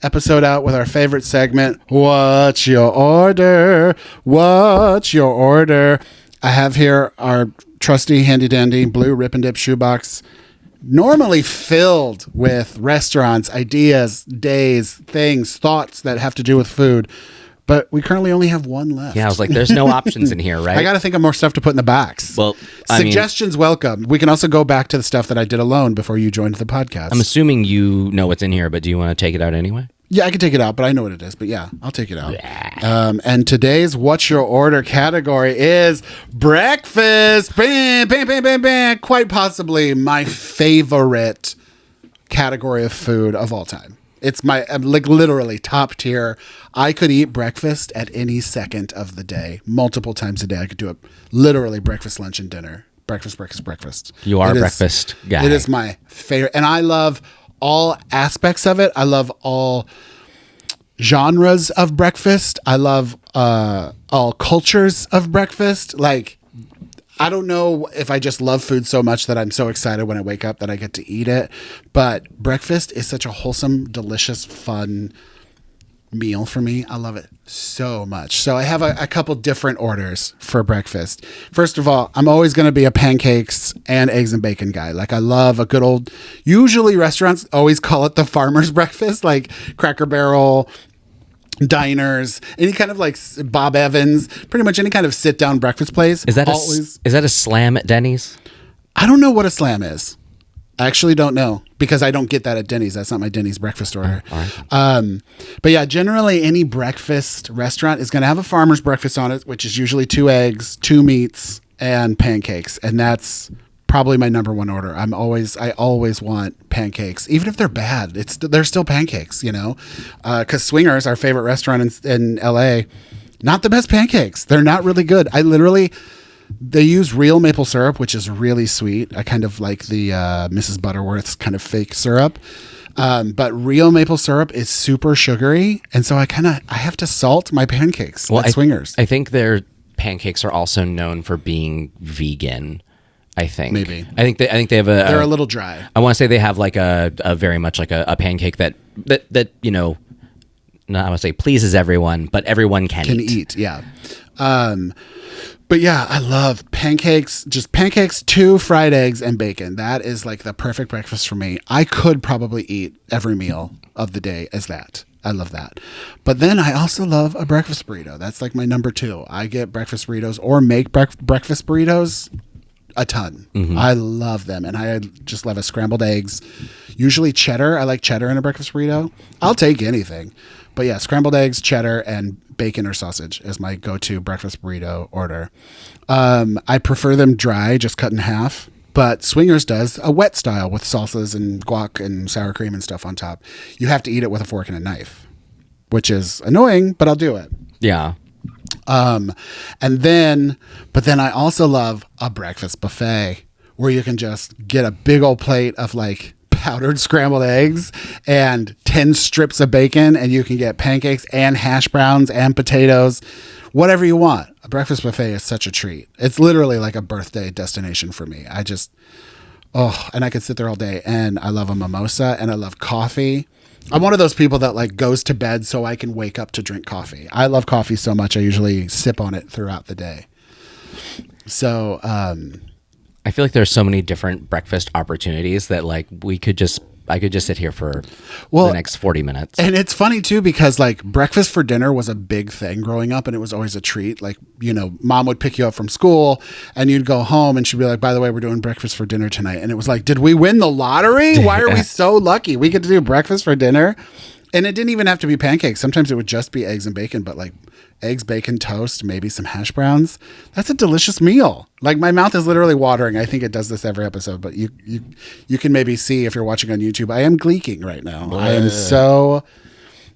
episode out with our favorite segment. What's your order? What's your order? I have here our trusty handy dandy blue Rip and Dip shoebox, normally filled with restaurants, ideas, days, things, thoughts that have to do with food. But we currently only have one left. Yeah, I was like, there's no options in here, right? I got to think of more stuff to put in the box. Well, suggestions welcome. We can also go back to the stuff that I did alone before you joined the podcast. I'm assuming you know what's in here, but do you want to take it out anyway? Yeah, I can take it out, but I know what it is. But yeah, I'll take it out. And today's What's Your Order category is breakfast. Bam, bam, bam, bam, bam. Quite possibly my favorite category of food of all time. It's my, like, literally top tier. I could eat breakfast at any second of the day, multiple times a day. I could do it literally breakfast, lunch, and dinner. Breakfast. You are a breakfast guy. It is my favorite. And I love all aspects of it. I love all genres of breakfast. I love all cultures of breakfast. Like, I don't know if I just love food so much that I'm so excited when I wake up that I get to eat it. But breakfast is such a wholesome, delicious, fun meal for me. I love it so much. So I have a couple different orders for breakfast. First of all, I'm always going to be a pancakes and eggs and bacon guy. Like, I love a good old, usually restaurants always call it the farmer's breakfast, like Cracker Barrel, diners, any kind of like Bob Evans, pretty much any kind of sit down breakfast place. Is that a slam at Denny's? I don't know what a slam is. I actually don't know because I don't get that at Denny's. That's not my Denny's breakfast order. All right. But yeah, generally any breakfast restaurant is going to have a farmer's breakfast on it, which is usually 2 eggs, 2 meats, and pancakes. And that's probably my number one order. I always want pancakes, even if they're bad. They're still pancakes, you know, because Swingers, our favorite restaurant in LA, not the best pancakes. They're not really good. They use real maple syrup, which is really sweet. I kind of like the Mrs. Butterworth's kind of fake syrup. But real maple syrup is super sugary. And so I have to salt my pancakes at Swingers. I think their pancakes are also known for being vegan. I think. Maybe. I think they have they're a little dry. I want to say they have like a very much like a pancake that you know, not I want to say pleases everyone, but everyone can eat. Yeah. But yeah, I love pancakes, just pancakes, 2 fried eggs and bacon. That is like the perfect breakfast for me. I could probably eat every meal of the day as that. I love that. But then I also love a breakfast burrito. That's like my number 2. I get breakfast burritos or make breakfast burritos a ton. Mm-hmm. I love them. And I just love a scrambled eggs, usually cheddar. I like cheddar in a breakfast burrito. I'll take anything. But yeah, scrambled eggs, cheddar, and bacon or sausage is my go-to breakfast burrito order. I prefer them dry, just cut in half. But Swingers does a wet style with salsas and guac and sour cream and stuff on top. You have to eat it with a fork and a knife, which is annoying, but I'll do it. Yeah. But then I also love a breakfast buffet where you can just get a big old plate of like powdered scrambled eggs and 10 strips of bacon, and you can get pancakes and hash browns and potatoes, whatever you want. A breakfast buffet is such a treat. It's literally like a birthday destination for me. And I could sit there all day. And I love a mimosa and I love coffee. I'm one of those people that like goes to bed so I can wake up to drink coffee. I love coffee so much. I usually sip on it throughout the day. So, I feel like there's so many different breakfast opportunities that like I could just sit here for the next 40 minutes. And it's funny too, because like breakfast for dinner was a big thing growing up, and it was always a treat. Like, you know, mom would pick you up from school and you'd go home and she'd be like, by the way, we're doing breakfast for dinner tonight. And it was like, did we win the lottery? Why are we so lucky? We get to do breakfast for dinner. And it didn't even have to be pancakes. Sometimes it would just be eggs and bacon, but like eggs, bacon, toast, maybe some hash browns. That's a delicious meal. Like, my mouth is literally watering. I think it does this every episode, but you can maybe see if you're watching on YouTube. I am gleeking right now.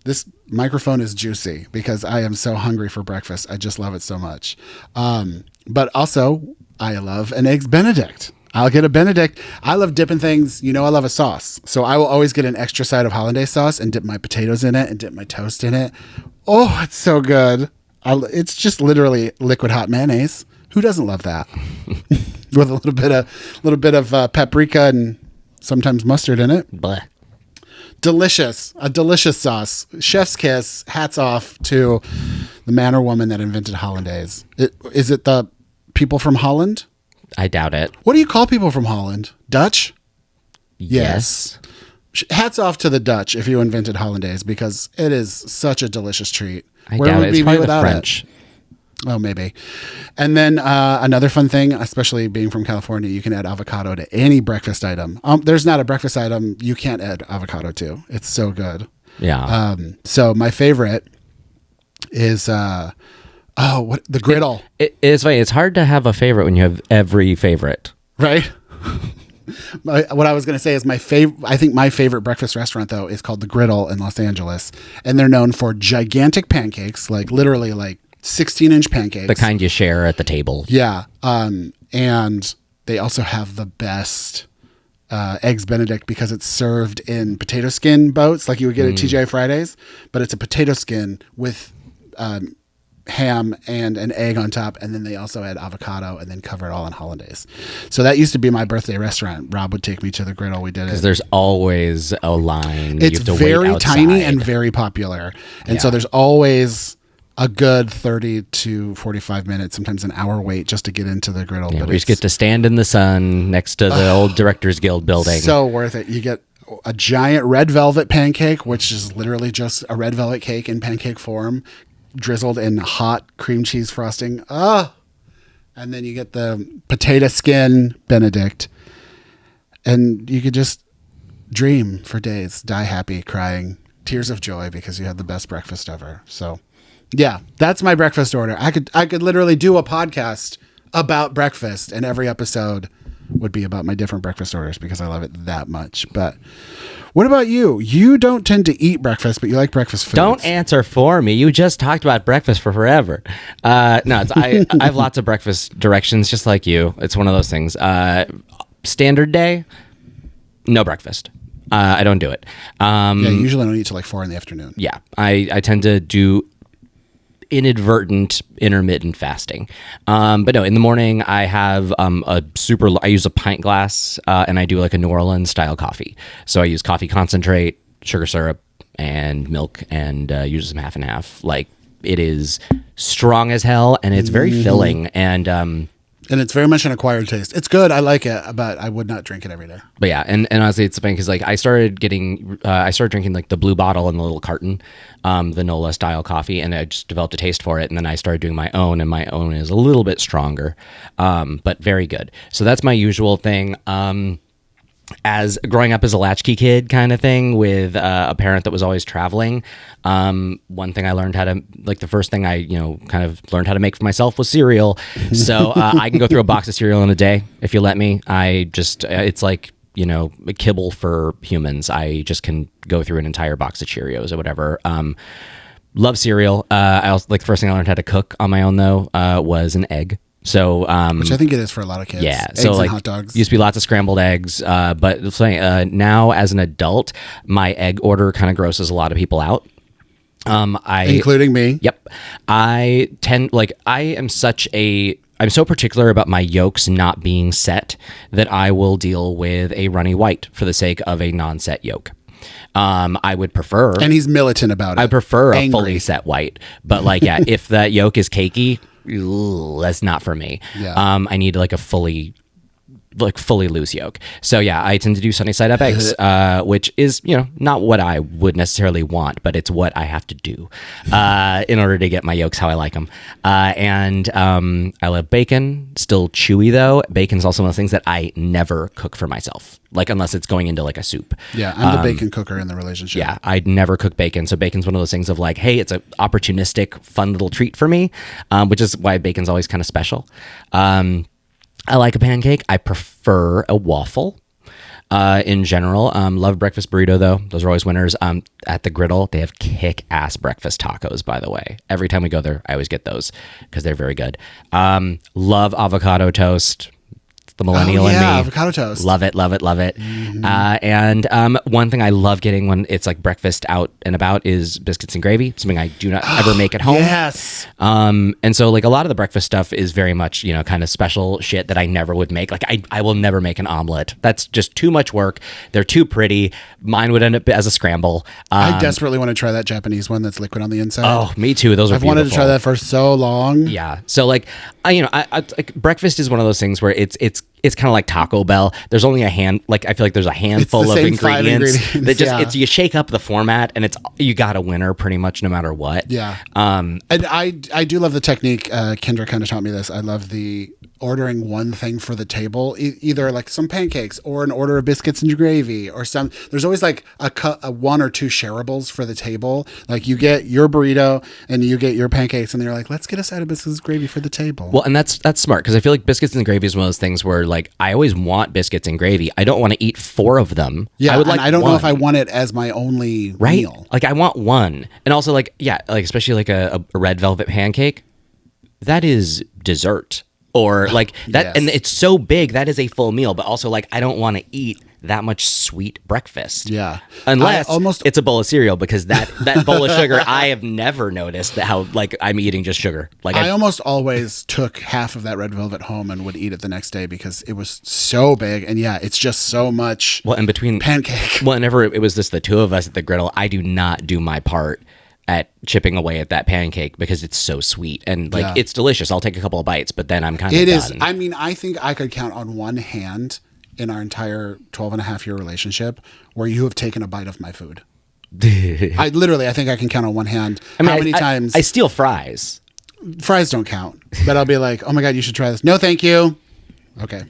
This microphone is juicy because I am so hungry for breakfast. I just love it so much. But also I love an Eggs Benedict. I'll get a Benedict. I love dipping things. You know, I love a sauce. So I will always get an extra side of hollandaise sauce and dip my potatoes in it and dip my toast in it. Oh, it's so good. It's just literally liquid hot mayonnaise. Who doesn't love that? With a little bit of paprika and sometimes mustard in it. Bleh. delicious. A delicious sauce. Chef's kiss. Hats off to the man or woman that invented hollandaise. Is it the people from Holland? I doubt it. What do you call people from Holland? Dutch? Yes. Hats off to the Dutch if you invented hollandaise, because it is such a delicious treat. I doubt it. It's probably the French. It? Oh, maybe. And then another fun thing, especially being from California, you can add avocado to any breakfast item. There's not a breakfast item you can't add avocado to. It's so good. Yeah. So my favorite is the griddle. It's funny. It's hard to have a favorite when you have every favorite. Right? What I was going to say is I think my favorite breakfast restaurant, though, is called The Griddle in Los Angeles. And they're known for gigantic pancakes, like literally like 16-inch pancakes. The kind you share at the table. Yeah. And they also have the best Eggs Benedict, because it's served in potato skin boats like you would get at TGI Fridays. But it's a potato skin with ham and an egg on top, and then they also add avocado and then cover it all in hollandaise. So that used to be my birthday restaurant. Rob would take me to the Griddle. We did it because there's always a line. It's very tiny and very popular, and so there's always a good 30 to 45 minutes, sometimes an hour wait just to get into the Griddle. Yeah, but we just get to stand in the sun next to the old Directors Guild building. So worth it. You get a giant red velvet pancake, which is literally just a red velvet cake in pancake form, drizzled in hot cream cheese frosting. And then you get the potato skin Benedict, and you could just dream for days, die happy, crying tears of joy because you had the best breakfast ever. So yeah, that's my breakfast order. I could literally do a podcast about breakfast, and every episode would be about my different breakfast orders because I love it that much. But what about you? You don't tend to eat breakfast, but you like breakfast foods. Don't answer for me. You just talked about breakfast for forever. I have lots of breakfast directions, just like you. It's one of those things. Standard day, no breakfast. I don't do it. Usually I don't eat till like 4 in the afternoon. Yeah, I tend to do inadvertent intermittent fasting, but no, in the morning I have I use a pint glass, and I do like a New Orleans style coffee. So I use coffee concentrate, sugar syrup, and milk, and use some half and half. Like, it is strong as hell, and it's very filling, and it's very much an acquired taste. It's good. I like it, but I would not drink it every day. But yeah, and honestly, it's funny because like I started drinking like the blue bottle in the little carton, vanilla style coffee, and I just developed a taste for it. And then I started doing my own, and my own is a little bit stronger, but very good. So that's my usual thing. As growing up as a latchkey kid kind of thing with a parent that was always traveling, one thing I learned how to, like, the first thing I kind of learned how to make for myself was cereal. So I can go through a box of cereal in a day if you let me. It's like a kibble for humans. I just can go through an entire box of Cheerios or whatever. Love cereal. I also, like, the first thing I learned how to cook on my own though was an egg. So, which I think it is for a lot of kids. Yeah. Eggs so and like hot dogs. Used to be lots of scrambled eggs. But now as an adult, my egg order kind of grosses a lot of people out. Including me. Yep. I'm so particular about my yolks not being set that I will deal with a runny white for the sake of a non-set yolk. I would prefer, and he's militant about it. I prefer a fully set white, but like, yeah, if that yolk is cakey, that's not for me. Yeah. I need like a fully loose yolk. So yeah, I tend to do sunny side up eggs, which is, not what I would necessarily want, but it's what I have to do in order to get my yolks how I like them. And I love bacon, still chewy though. Bacon's also one of those things that I never cook for myself, like unless it's going into like a soup. Yeah, I'm the bacon cooker in the relationship. Yeah, I'd never cook bacon. So bacon's one of those things of like, hey, it's an opportunistic, fun little treat for me, which is why bacon's always kind of special. I like a pancake. I prefer a waffle in general. Love breakfast burrito, though. Those are always winners. At the Griddle, they have kick-ass breakfast tacos, by the way. Every time we go there, I always get those because they're very good. Love avocado toast. the millennial in me. Avocado toast. Love it, love it, love it. And one thing I love getting when it's like breakfast out and about is biscuits and gravy, something I do not ever make at home. Yes. And so like a lot of the breakfast stuff is very much, kind of special shit that I never would make. Like I will never make an omelet. That's just too much work. They're too pretty. Mine would end up as a scramble. I desperately want to try that Japanese one that's liquid on the inside. Oh, me too. Those are beautiful. I've wanted to try that for so long. Yeah. So like, I like breakfast is one of those things where it's kind of like Taco Bell. There's only I feel like there's a handful of ingredients that just you shake up the format and you got a winner pretty much no matter what. Yeah. And I do love the technique. Kendra kind of taught me this. I love the ordering one thing for the table, either like some pancakes or an order of biscuits and gravy or some. There's always like a one or two shareables for the table. Like you get your burrito and you get your pancakes, and they're like, let's get a side of biscuits and gravy for the table. Well, and that's smart, because I feel like biscuits and gravy is one of those things where like I always want biscuits and gravy. I don't want to eat 4 of them. Yeah, I don't one. know if I want it as my only meal. Like I want one, and also like especially like a red velvet pancake. That is dessert. Or like that, yes. And it's so big, that is a full meal. But also, like, I don't want to eat that much sweet breakfast. Yeah. Unless it's a bowl of cereal, because that bowl of sugar, I have never noticed that how, like, I'm eating just sugar. Like I almost always took half of that red velvet home and would eat it the next day because it was so big. And yeah, it's just so much pancake. Well, whenever it was just the two of us at the griddle, I do not do my part at chipping away at that pancake because it's so sweet and like it's delicious. I'll take a couple of bites, but then I'm kind of done. Is. I mean, I think I could count on one hand in our entire 12 and a half year relationship where you have taken a bite of my food. I think I can count on one hand. I mean, how many times I steal fries. Fries don't count, but I'll be like, oh my God, you should try this. No, thank you. Okay.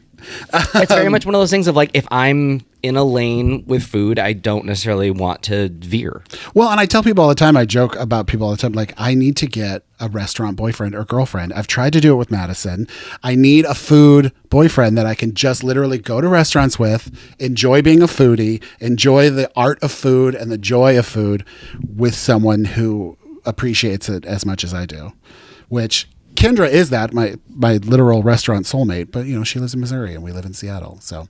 It's very much one of those things of like, if I'm in a lane with food, I don't necessarily want to veer. Well, and I tell people all the time, I joke about people all the time, like, I need to get a restaurant boyfriend or girlfriend. I've tried to do it with Madison. I need a food boyfriend that I can just literally go to restaurants with, enjoy being a foodie, enjoy the art of food and the joy of food with someone who appreciates it as much as I do, which Kendra is that, my literal restaurant soulmate, but she lives in Missouri and we live in Seattle. So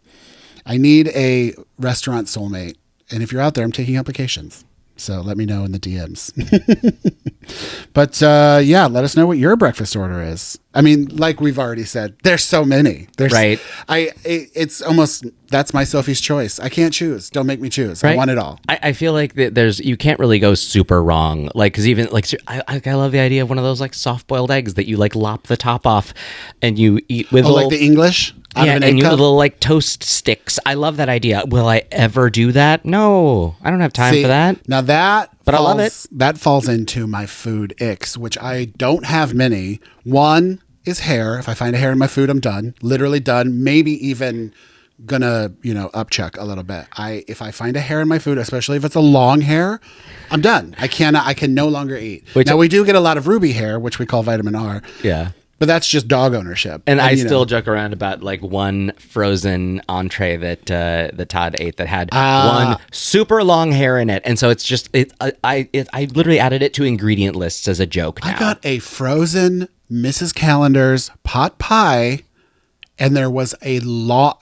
I need a restaurant soulmate. And if you're out there, I'm taking applications. So let me know in the DMs. But let us know what your breakfast order is. I mean, like we've already said, there's so many. Right. It's almost, that's my Sophie's choice. I can't choose. Don't make me choose. Right? I want it all. I feel like you can't really go super wrong. Like, because even like, I love the idea of one of those like soft boiled eggs that you like lop the top off and you eat with like the English? And you little like toast sticks. I love that idea. Will I ever do that? No, I don't have time for that. Now I love it. That falls into my food icks, which I don't have many. One is hair. If I find a hair in my food, I'm done. Literally done. Maybe even gonna, upchuck a little bit. If I find a hair in my food, especially if it's a long hair, I'm done. I can no longer eat. Now we do get a lot of ruby hair, which we call vitamin R. Yeah. But that's just dog ownership. And I still joke around about like one frozen entree that Todd ate that had one super long hair in it. And so it's just, I literally added it to ingredient lists as a joke now. I got a frozen Mrs. Calendar's pot pie, and there was a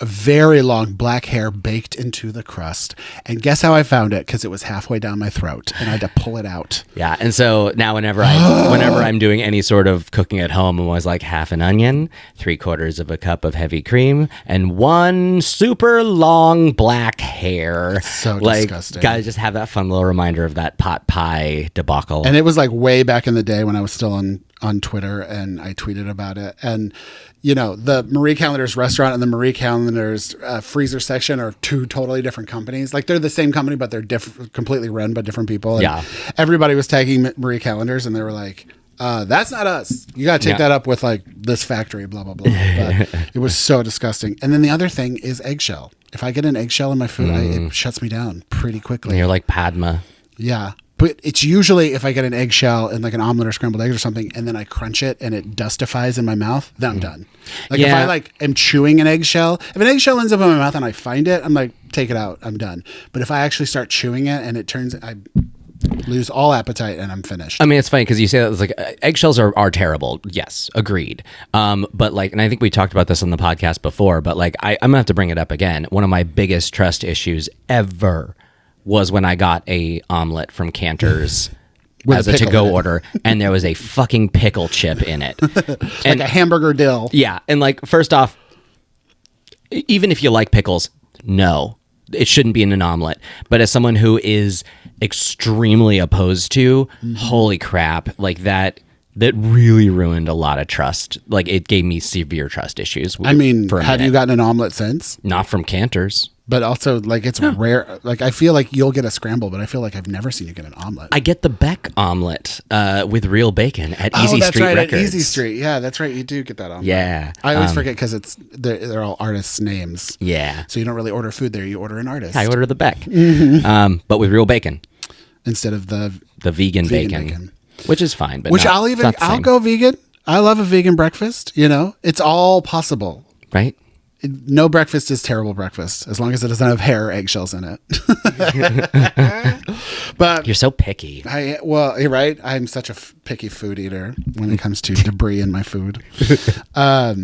very long black hair baked into the crust. And guess how I found it? Because it was halfway down my throat, and I had to pull it out. Yeah, and so now whenever I'm doing any sort of cooking at home, I'm always like half an onion, 3/4 of a cup of heavy cream, and one super long black hair. So disgusting. Gotta just have that fun little reminder of that pot pie debacle. And it was like way back in the day when I was still on Twitter, and I tweeted about it. And the Marie Callender's restaurant and the Marie Callender's freezer section are two totally different companies. Like they're the same company, but they're completely run by different people. And everybody was tagging Marie Callender's, and they were like, that's not us. You got to take that up with like this factory, blah, blah, blah. But it was so disgusting. And then the other thing is eggshell. If I get an eggshell in my food, it shuts me down pretty quickly. And you're like Padma. Yeah. But it's usually if I get an eggshell in like an omelet or scrambled eggs or something, and then I crunch it and it dustifies in my mouth, then I'm done. Like if I like am chewing an eggshell, if an eggshell ends up in my mouth and I find it, I'm like, take it out, I'm done. But if I actually start chewing it and it turns, lose all appetite, and I'm finished. I mean, it's funny because you say that it's like eggshells are terrible. Yes, agreed. But like, and I think we talked about this on the podcast before, but like, I'm gonna have to bring it up again. One of my biggest trust issues ever was when I got a omelet from Cantor's as a to-go order, and there was a fucking pickle chip in it. And like a hamburger dill. Yeah. And like, first off, even if you like pickles, no, it shouldn't be in an omelet. But as someone who is extremely opposed to, holy crap, like that really ruined a lot of trust. Like, it gave me severe trust issues. I mean, have you gotten an omelet since? Not from Cantor's. But also, like, it's rare. Like, I feel like you'll get a scramble, but I feel like I've never seen you get an omelet. I get the Beck omelet with real bacon at Easy that's Street right, Records. At Easy Street. Yeah, that's right. You do get that omelet. Yeah. I always forget because they're all artists' names. Yeah. So you don't really order food there. You order an artist. I order the Beck, but with real bacon instead of the vegan bacon, which is fine. But I'll go vegan. I love a vegan breakfast. You know, it's all possible. Right. No breakfast is terrible breakfast as long as it doesn't have hair or eggshells in it. But you're so picky. You're right. I'm such a picky food eater when it comes to debris in my food. But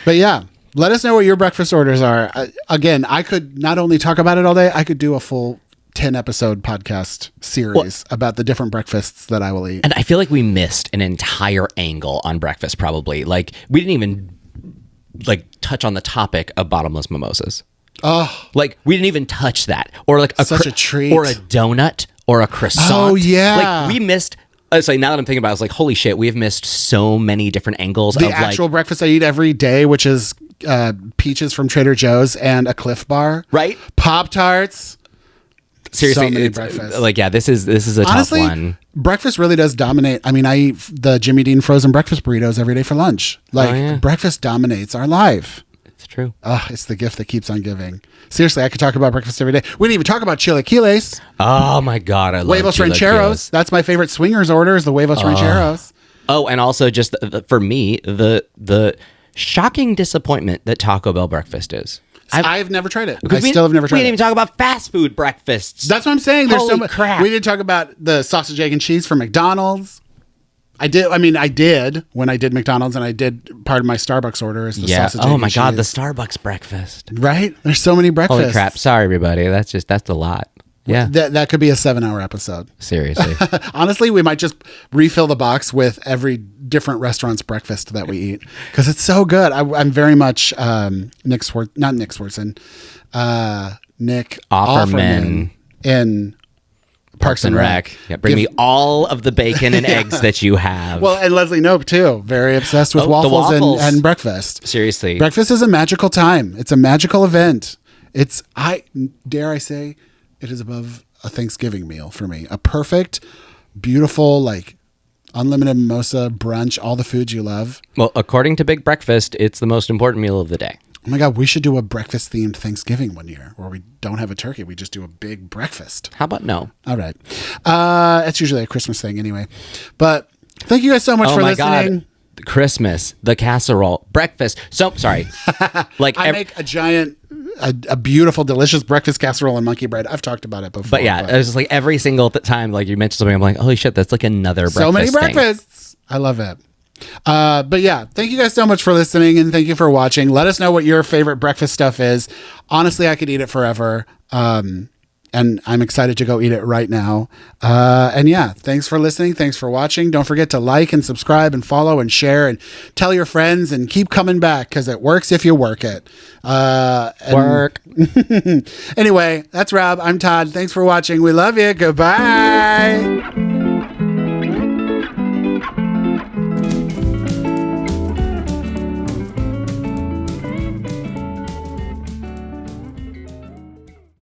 yeah, let us know what your breakfast orders are. Again, I could not only talk about it all day, I could do a full 10-episode podcast series about the different breakfasts that I will eat. And I feel like we missed an entire angle on breakfast, probably. Like, we didn't even touch on the topic of bottomless mimosas. Oh, like, we didn't even touch that, or like such a treat, or a donut, or a croissant. Oh yeah, like we missed. So now that I'm thinking about it, I was like, holy shit, we have missed so many different angles. The actual breakfast I eat every day, which is peaches from Trader Joe's and a Cliff Bar, right? Pop-Tarts. Seriously, so many breakfasts. Like, yeah, this is a Honestly, tough one. Breakfast really does dominate. I mean, I eat the Jimmy Dean frozen breakfast burritos every day for lunch. Like, breakfast dominates our life. It's true. Oh, it's the gift that keeps on giving. Seriously, I could talk about breakfast every day. We didn't even talk about chilaquiles. Oh my God, I love huevos rancheros. That's my favorite swingers order is the huevos rancheros. Oh, and also just for me, the shocking disappointment that Taco Bell breakfast is. I've never tried it. I still have never tried it. We didn't even talk about fast food breakfasts. That's what I'm saying. There's Holy crap. We didn't talk about the sausage, egg, and cheese from McDonald's. I did when I did McDonald's, and I did part of my Starbucks order is the sausage, egg, and cheese. God, the Starbucks breakfast. Right? There's so many breakfasts. Holy crap. Sorry, everybody. That's a lot. Yeah. That could be a 7-hour episode. Seriously. Honestly, we might just refill the box with every different restaurant's breakfast that we eat because it's so good. I'm very much Nick Offerman in Parks and Rec. Yeah, bring me all of the bacon and eggs that you have. Well, and Leslie Knope too. Very obsessed with waffles. And breakfast. Seriously. Breakfast is a magical time. It's a magical event. Dare I say, it is above a Thanksgiving meal for me. A perfect, beautiful, like unlimited mimosa, brunch, all the foods you love. Well, according to Big Breakfast, it's the most important meal of the day. Oh my God, we should do a breakfast-themed Thanksgiving one year where we don't have a turkey. We just do a big breakfast. How about no? All right. It's usually a Christmas thing anyway. But thank you guys so much for listening. God. Christmas, the casserole, breakfast. So, sorry. Like I make a beautiful, delicious breakfast casserole and monkey bread. I've talked about it before. But yeah, it was just like every single time like you mentioned something, I'm like, holy shit, that's like another breakfast So many breakfasts. I love it. But yeah, thank you guys so much for listening and thank you for watching. Let us know what your favorite breakfast stuff is. Honestly, I could eat it forever. And I'm excited to go eat it right now. And yeah, thanks for listening. Thanks for watching. Don't forget to like and subscribe and follow and share and tell your friends and keep coming back because it works if you work it. Work. Anyway, that's Rob. I'm Todd. Thanks for watching. We love you. Goodbye.